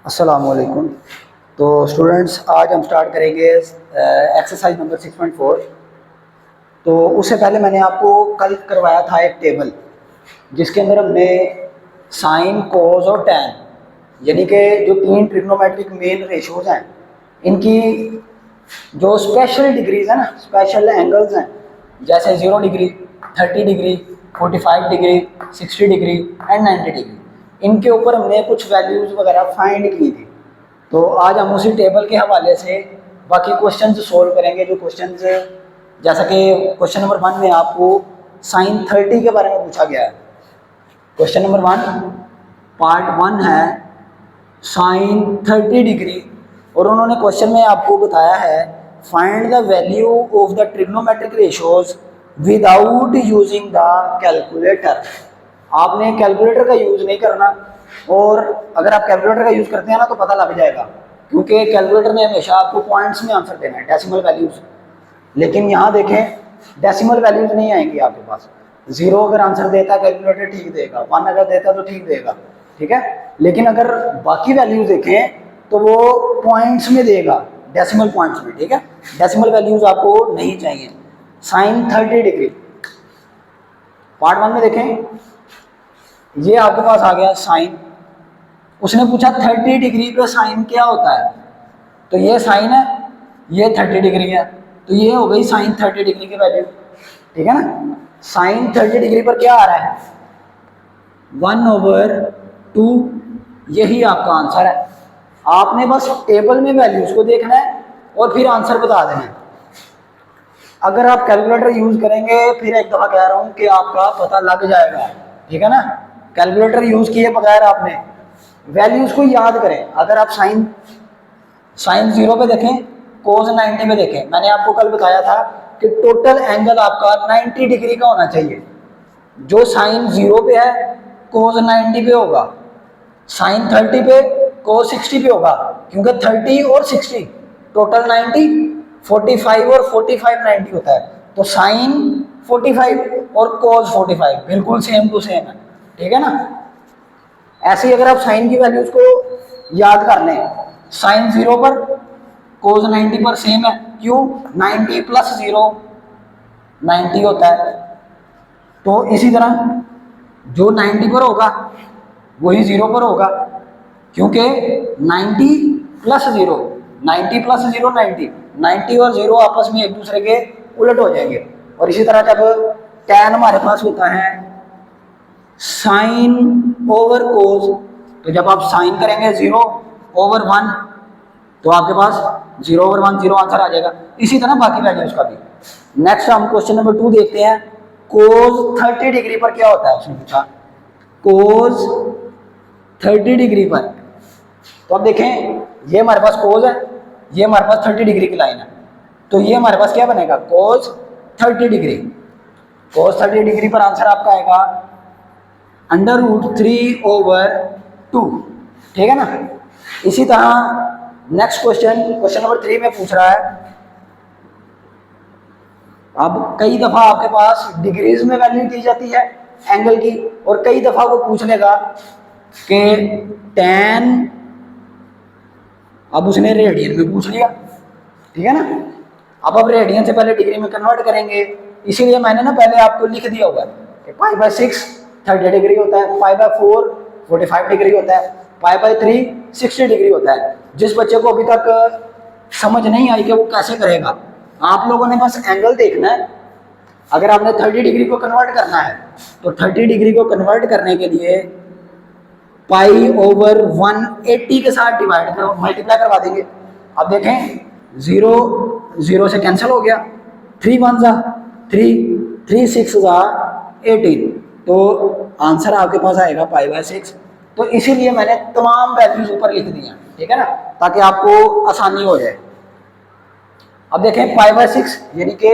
अस्सलामुअलैकुम। तो स्टूडेंट्स, आज हम स्टार्ट करेंगे एक्सरसाइज नंबर 6.4। तो उससे पहले मैंने आपको कल करवाया था एक टेबल जिसके अंदर हमने साइन, कोस और टैन यानी कि जो तीन ट्रिग्नोमेट्रिक मेन रेशियोज हैं इनकी जो स्पेशल डिग्रीज हैं ना, स्पेशल एंगल्स हैं, जैसे 0 degree, 30 degree, 45 degree, 60 degree and 90 degree, इनके ऊपर हमने कुछ वैल्यूज़ वगैरह फाइंड की थी। तो आज हम उसी टेबल के हवाले से बाकी क्वेश्चंस सोल्व करेंगे। जो क्वेश्चंस, जैसा कि क्वेश्चन नंबर 1 में आपको साइन 30 के बारे में पूछा गया है। क्वेश्चन नंबर 1 पार्ट 1 है साइन 30 डिग्री, और उन्होंने क्वेश्चन में आपको बताया है find the value of the trigonometric ratios without using the calculator. आपने कैलकुलेटर का यूज़ नहीं करना, और अगर आप कैलकुलेटर का यूज़ करते हैं ना तो पता लग जाएगा, क्योंकि कैलकुलेटर में हमेशा आपको पॉइंट्स में आंसर देना है, डेसिमल वैल्यूज़। लेकिन यहाँ देखें डेसिमल वैल्यूज़ नहीं आएंगी आपके पास। 0 अगर आंसर देता है कैलकुलेटर ठीक देगा, 1 अगर देता है तो ठीक देगा, ठीक है। लेकिन अगर बाकी वैल्यूज़ देखें तो वो पॉइंट्स में देगा, डेसिमल पॉइंट्स में, ठीक है। डेसिमल वैल्यूज़ आपको नहीं चाहिए। साइन 30 डिग्री पार्ट 1 में देखें, ये आपके पास आ गया साइन। उसने पूछा 30 डिग्री पे साइन क्या होता है, तो ये साइन है, ये 30 डिग्री है, तो ये हो गई साइन 30 डिग्री की वैल्यू, ठीक है ना। साइन 30 डिग्री पर क्या आ रहा है, 1/2, यही आपका आंसर है। आपने बस टेबल में वैल्यूज को देखना है और फिर आंसर बता देना है। अगर आप कैलकुलेटर यूज करेंगे, फिर एक दफा कह रहा हूं कि आपका पता लग जाएगा, ठीक है ना। कैलकुलेटर यूज किए बगैर आपने वैल्यूज को याद करें। अगर आप साइन साइन 0 पे देखें, कोस 90 पे देखें, मैंने आपको कल बताया था कि टोटल एंगल आपका 90 डिग्री का होना चाहिए। जो साइन 0 पे है कोस 90 पे होगा, साइन 30 पे कोस 60 पे होगा, क्योंकि 30 और 60 टोटल 90, 45 और 45 90 होता है। तो साइन 45 और कोस 45 बिल्कुल सेम टू सेम है, ठीक है ना। ऐसे ही अगर आप साइन की वैल्यूज को याद कर लें, साइन 0 पर कोस 90 पर सेम है, क्यों, 90 + 0 90 होता है। तो इसी तरह जो 90 पर होगा वही 0 पर होगा, क्योंकि 90 + 0, 90 + 0 90, 90 और 0 आपस में एक दूसरे के उलट हो जाएंगे। और इसी तरह जब टैन हमारे पास होता है साइन ओवर कोस, तो जब आप साइन करेंगे 0/1 तो आपके पास 0/1 0 आंसर आ जाएगा। इसी तरह बाकी वैल्यूज का भी। नेक्स्ट हम क्वेश्चन नंबर 2 देखते हैं। कोस 30 डिग्री पर क्या होता है, उसने पूछा कोस 30 डिग्री पर। तो अब देखें, ये हमारे पास कोस है, ये हमारे पास 30 डिग्री की लाइन है, तो ये हमारे पास क्या बनेगा, कोस 30 डिग्री। कोस 30 डिग्री पर आंसर आपका आएगा √3/2, ठीक है ना। इसी तरह नेक्स्ट क्वेश्चन, क्वेश्चन नंबर 3 में पूछ रहा है, अब कई दफा आपके पास डिग्रीज में वैल्यू दी जाती है एंगल की, और कई दफा वो पूछ लेगा कि tan, अब उसने रेडियन में पूछ लिया, ठीक है ना। अब रेडियन से पहले डिग्री में कन्वर्ट करेंगे, इसीलिए मैंने ना पहले आपको लिख दिया हुआ है कि π/6 30 डिग्री होता है, π/4 45 डिग्री होता है, π/3 60 डिग्री होता है। जिस बच्चे को अभी तक समझ नहीं आई कि वो कैसे करेगा, आप लोगों ने बस एंगल देखना है। अगर आपने 30 डिग्री को कन्वर्ट करना है तो 30 डिग्री को कन्वर्ट करने के लिए π/180 के साथ डिवाइड करो, मल्टीप्लाई करवा देंगे। अब देखें 0 0 से कैंसिल हो गया, 3 1 ज़ा 3, 3 6 ज़ा 18, तो आंसर आपके पास आएगा π/6। तो इसीलिए मैंने तमाम वैल्यूज ऊपर लिख दी हैं, ठीक है ना, ताकि आपको आसानी हो जाए। अब देखें π/6 यानी कि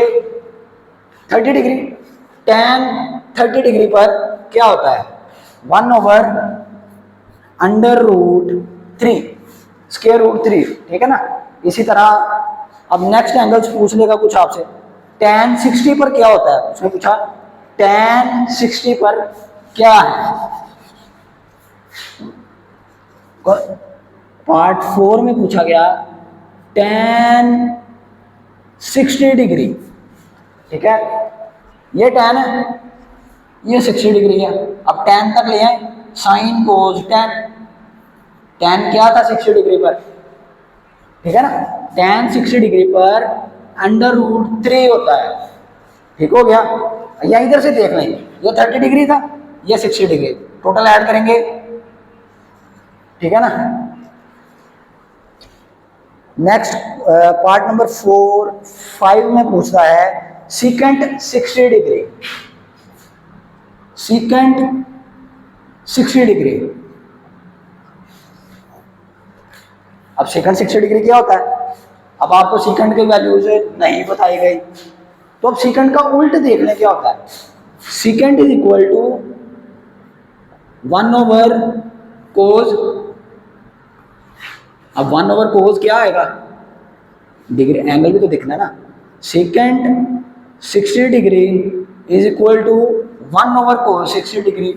30 डिग्री, tan 30 डिग्री पर क्या होता है, 1/√3 √3, ठीक है ना। इसी तरह अब नेक्स्ट एंगल्स पूछ लेगा कुछ आपसे। tan 60 पर क्या होता है, उसने पूछा tan 60 पर क्या है, पार्ट 4 में पूछा गया tan 60 डिग्री, ठीक है, ये tan है, ये 60 डिग्री है। अब tan तक ले आए, साइन कोस tan, tan क्या था 60 डिग्री पर, ठीक है ना, tan 60 डिग्री पर √3 होता है, ठीक हो गया। या इधर से देख लेंगे, ये 30 डिग्री था, ये 60 डिग्री, टोटल ऐड करेंगे, ठीक है ना। नेक्स्ट पार्ट नंबर 5 में पूछता है सीकेंट 60 डिग्री, सीकेंट 60 डिग्री। अब सीकेंट 60 डिग्री क्या होता है, अब आपको सीकेंट की वैल्यूज नहीं बताई गई, तो अब सीकेंट का उल्ट देख लें क्या होता है। Secant is equal to 1/cos, अब 1/cos क्या आएगा, डिग्री एंगल भी तो दिखना है ना। Second 60 degree is equal to 1/cos 60 degree,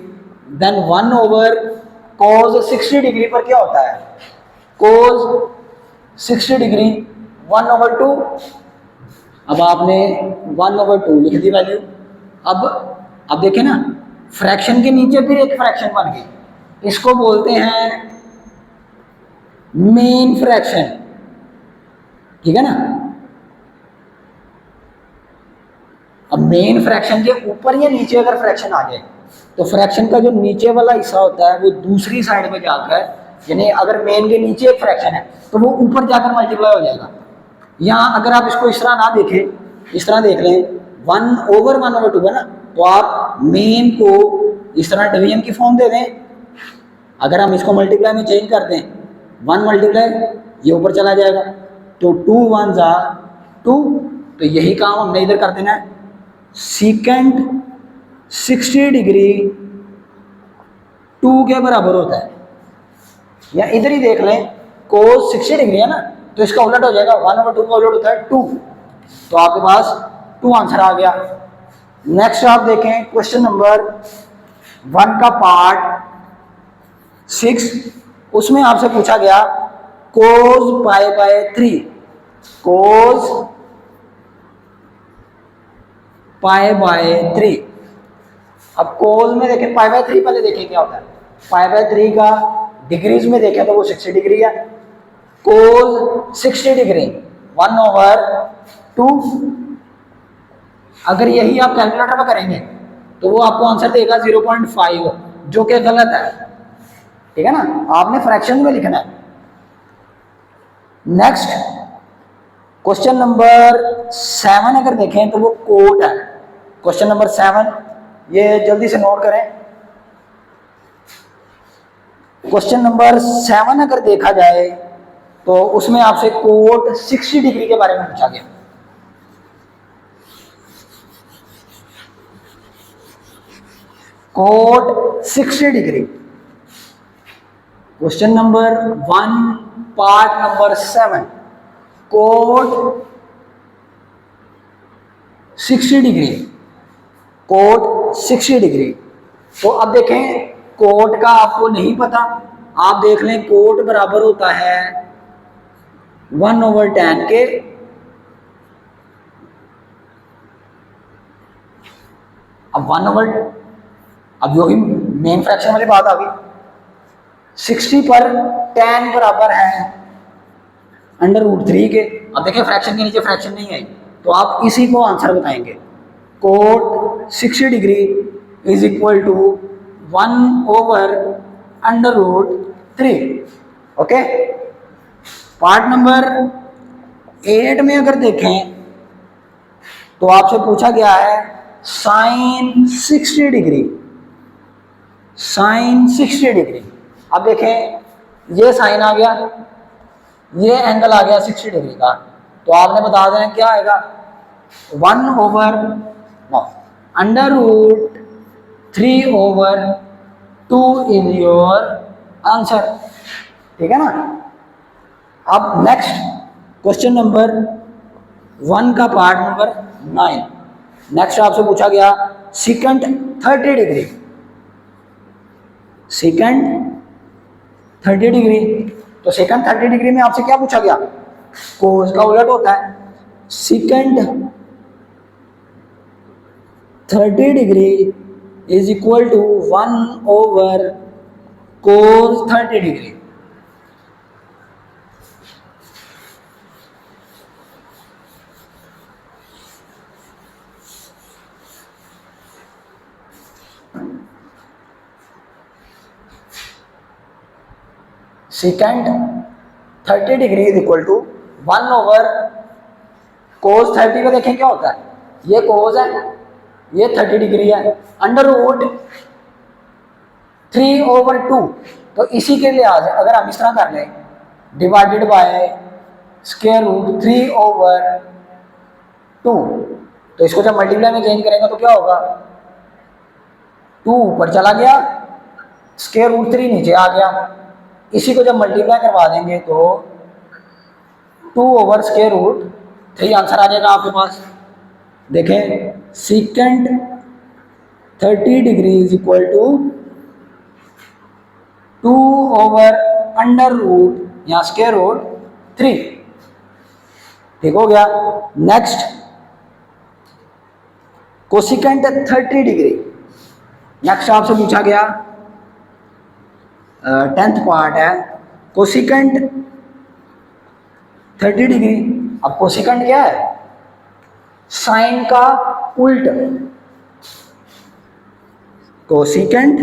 then 1/cos 60 degree पर क्या होता है, cos 60 डिग्री 1/2। अब आपने 1/2 लिख दी वैल्यू। अब देखें ना, फ्रैक्शन के नीचे फिर एक फ्रैक्शन बन गई, इसको बोलते हैं मेन फ्रैक्शन, ठीक है ना। अब मेन फ्रैक्शन के ऊपर या नीचे अगर फ्रैक्शन आ जाए तो फ्रैक्शन का जो नीचे वाला हिस्सा होता है वो दूसरी साइड में जाकर, यानी अगर मेन के नीचे एक फ्रैक्शन है तो वो ऊपर जाकर मल्टीप्लाई हो जाएगा। यहाँ अगर आप इसको इस तरह ना देखें, इस तरह देख लें 1/1/2 है ना, तो आप मेन को इस तरह डिवीजन की फॉर्म दे दें। अगर हम इसको मल्टीप्लाई में चेंज कर दें, 1 मल्टीप्लाई ये ऊपर चला जाएगा, तो 2 1 2, तो यही काम हमने इधर कर देना है। सीकेंट 60 डिग्री 2 के बराबर होता है, या इधर ही देख लें कोस 60 डिग्री है ना, तो इसका उलट हो जाएगा, 1/2 का उलट होता है 2, तो आपके पास 2 आंसर आ गया। नेक्स्ट आप देखें क्वेश्चन नंबर 1 का पार्ट 6, उसमें आपसे पूछा गया cos π/3, cos π/3। अब cos में देखें π/3, पहले देखें क्या होता है, π/3 का डिग्रीज में देखें तो वो 60 डिग्री है, cos 60 डिग्री 1/2। अगर यही आप कैलकुलेटर में करेंगे तो वो आपको आंसर देगा 0.5, जो कि गलत है, ठीक है ना, आपने फ्रैक्शन में लिखना है। नेक्स्ट क्वेश्चन नंबर 7 अगर देखें तो वो कोट है, क्वेश्चन नंबर 7, ये जल्दी से नोट करें। क्वेश्चन नंबर 7 अगर देखा जाए तो उसमें आपसे कोट 60 डिग्री के बारे में पूछा गया। Cot 60 degree, question number 1 part number 7, cot 60 degree, cot 60 degree. तो अब देखें कोट का आपको नहीं पता, आप देख लें कोट बराबर होता है 1/tan के, अब जो ही मेन फ्रैक्शन वाली बात आ गई, 60 पर tan बराबर है √3 के। अब देखिए फ्रैक्शन के नीचे फ्रैक्शन नहीं आई, तो आप इसी को आंसर बताएंगे, cot 60 degree is equal to 1/√3। Okay, part number 8 में अगर देखें तो आपसे पूछा गया है साइन 60 डिग्री, साइन 60 डिग्री। अब देखें ये साइन आ गया, ये एंगल आ गया 60 डिग्री का, तो आपने बता देना क्या आएगा, 1/√3/2 इज योर आंसर, ठीक है ना। अब नेक्स्ट क्वेश्चन नंबर 1 का पार्ट नंबर 9, नेक्स्ट आपसे पूछा गया सेकंड 30 डिग्री, सेकंड 30 डिग्री। तो सेकंड 30 डिग्री में आपसे क्या पूछा गया, कोस का उलट होता है, second 30 degree is equal to 1 over cos 30 degree. Second 30 degree is equal to 1 over cos 30 का देखें क्या होता है, ये कोस है, ये 30 डिग्री है, अंडर रूट 3/2। तो इसी के लिए आज अगर हम इस तरह कर लें, डिवाइडेड बाय स्क्वायर रूट 3/2, तो इसको जब मल्टीप्लाई में चेंज करेंगे तो क्या होगा, 2 ऊपर चला गया, स्क्वायर रूट 3 नीचे आ गया। इसी को जब मल्टीप्लाई करवा देंगे तो 2 ओवर स्क्वायर रूट 3 आंसर आ जाएगा आपके पास। देखें, second 30 degree is equal to 2 over under root या स्क्वायर रूट 3। ठीक हो गया। नेक्स्ट कोसिकेंट 30 डिग्री, नेक्स्ट आपसे पूछा गया 10th पार्ट है, कोसिकेंट 30 डिग्री। अब कोसिकेंट क्या है, साइन का उल्ट। Cosecant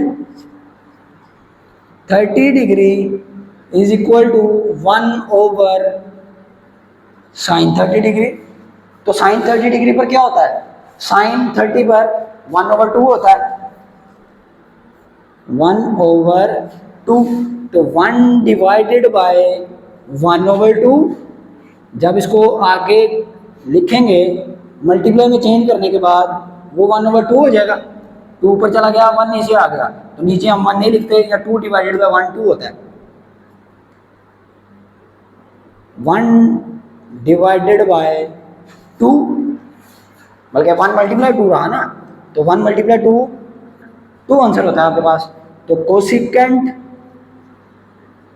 30 degree is equal to 1 over sine 30 degree. तो साइन 30 डिग्री पर क्या होता है, साइन 30 पर 1/2 होता है, 1/2। तो 1 डिवाइडेड बाय 1/2। जब इसको आगे लिखेंगे मल्टीप्लाई में चेंज करने के बाद वो 1/2 हो जाएगा। 2 ऊपर चला गया, 1 नीचे आ गया, तो नीचे हम 1 नहीं लिखते, या 2 डिवाइडेड बाय 1 2 होता है। 1 डिवाइडेड बाय 2, बल्कि 1 मल्टीप्लाई 2 रहा ना, तो 1 मल्टीप्लाई 2 2 आंसर होता है आपके पास। तो cosecant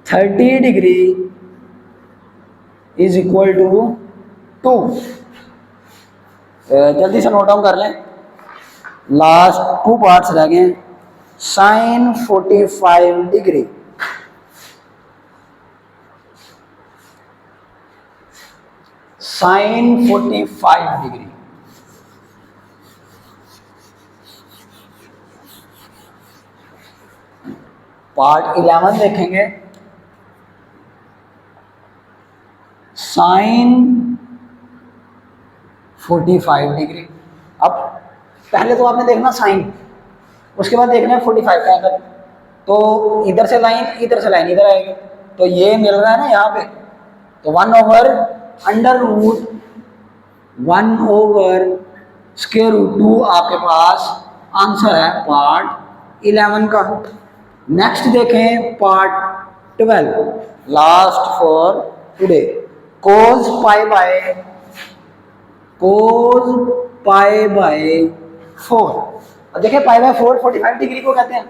30 degree is equal to 2। जल्दी से नोट डाउन कर लें, लास्ट 2 पार्ट्स रह गए। Sine 45 degree, sine 45 degree. Part 11 देखेंगे, साइन 45 डिग्री। अब पहले तो आपने देखना साइन, उसके बाद देखना है 45 का एंगल। तो इधर से लाइन, इधर से लाइन, इधर आएगी, तो ये मिल रहा है ना यहाँ पे, तो 1 over under root 1 over square root 2 आपके पास आंसर है पार्ट 11 का। नेक्स्ट देखें part 12, last for today, cos pi by 4। अब देखिए पाई बाय 4 45 डिग्री को कहते हैं,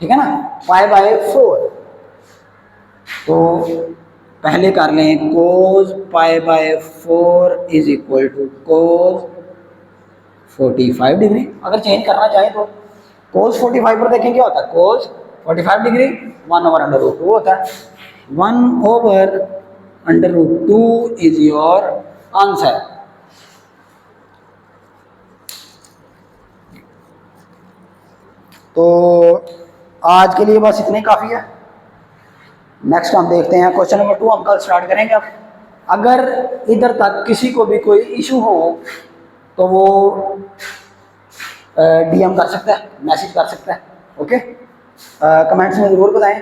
ठीक है ना, पाई बाय 4। तो पहले कर लें, cos pi by 4 is equal to cos 45 degree. अगर चेंज करना चाहें तो कोस 45 पर देखें क्या होता है, cos 45 degree 1 over under root 2 होता है। 1 over under root 2 is your answer. तो आज के लिए बस इतने काफ़ी है। नेक्स्ट हम देखते हैं क्वेश्चन नंबर 2, हम कल स्टार्ट करेंगे। अब अगर इधर तक किसी को भी कोई इशू हो तो वो डीएम कर सकता है, मैसेज कर सकता है। ओके, कमेंट्स में ज़रूर बताएं।